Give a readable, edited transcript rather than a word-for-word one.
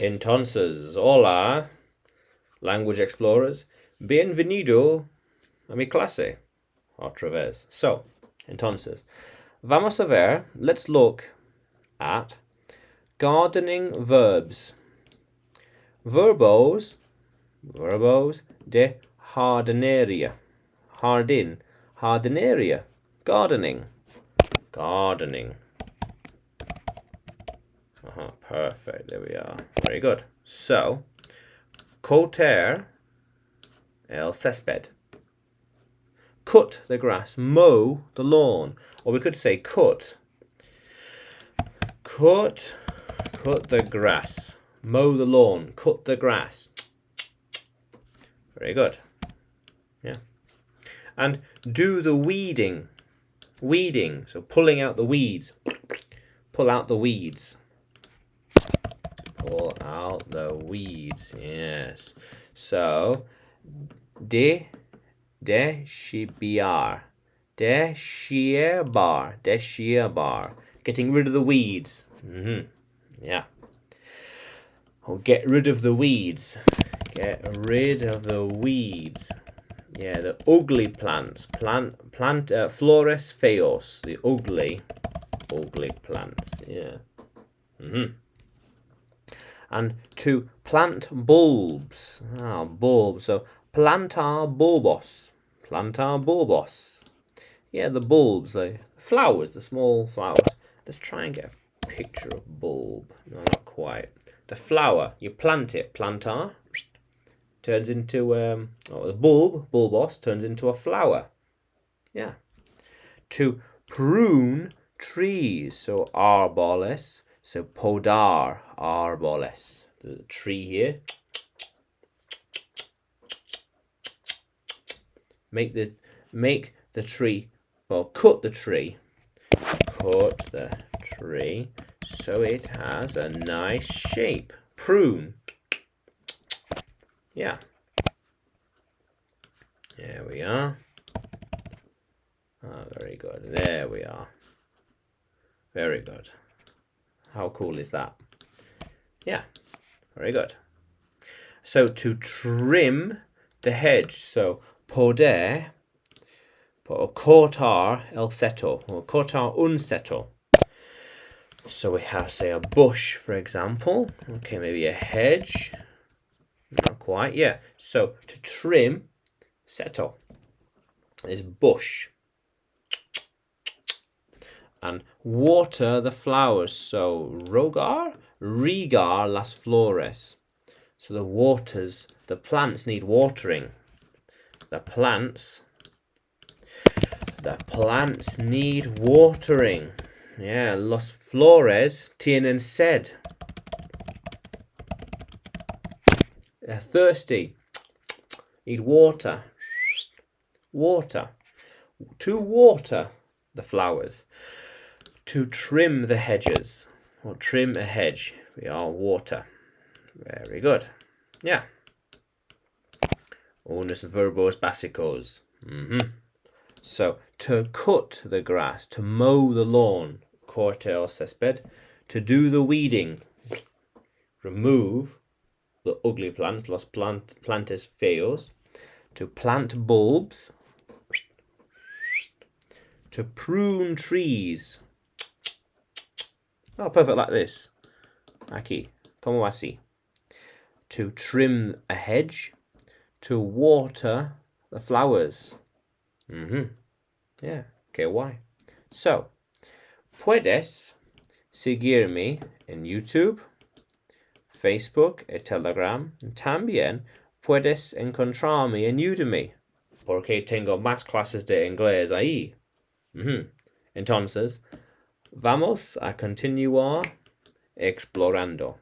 Entonces, hola, language explorers. Bienvenido a mi clase. Otra vez. So, entonces, vamos a ver, let's look at gardening verbs. Verbos de jardinería. Jardinería. Gardening. Perfect, there we are. Very good. So, cortar el césped. Cut the grass, mow the lawn. Or we could say cut the grass, mow the lawn, cut the grass. Very good. Yeah. And do the weeding. Weeding, so pulling out the weeds. Pull out the weeds. Pull out the weeds, yes. So, deshierbar. Getting rid of the weeds. Yeah. Or get rid of the weeds. Get rid of the weeds. Yeah, the ugly plants. Flores feos. The ugly plants. Yeah. And to plant bulbs. Bulbs. So plantar bulbos. Yeah, the bulbs, the flowers, the small flowers. Let's try and get a picture of bulb. No, not quite. The flower, you plant it, plantar, turns into the bulbos, turns into a flower. Yeah. To prune trees, so árboles, so podar, árboles. The tree here. Make the tree, well, cut the tree so it has a nice shape. Prune. Yeah. There we are. Very good. There we are. Very good. How cool is that? Yeah. Very good. So to trim the hedge. So cortar el seto, or cortar un seto. So we have, say, a bush, for example. Okay, maybe a hedge. Not quite, yeah. So to trim, seto, is bush. And water the flowers. So regar las flores. So the plants need watering. The plants need watering. Yeah, las flores tienen sed. They're thirsty. Need water. Water. To water the flowers. To trim the hedges. Or trim a hedge. We are water. Very good. Yeah. Unos verbos básicos. So, to cut the grass, to mow the lawn, cortar el césped, to do the weeding, remove the ugly plants, los plantes feos, to plant bulbs, to prune trees. Oh, perfect, like this. Aquí, como así. To trim a hedge, to water the flowers. Yeah, okay, why? So, puedes seguirme en YouTube, Facebook y Telegram. También puedes encontrarme en Udemy, porque tengo más clases de inglés ahí. Entonces, vamos a continuar explorando.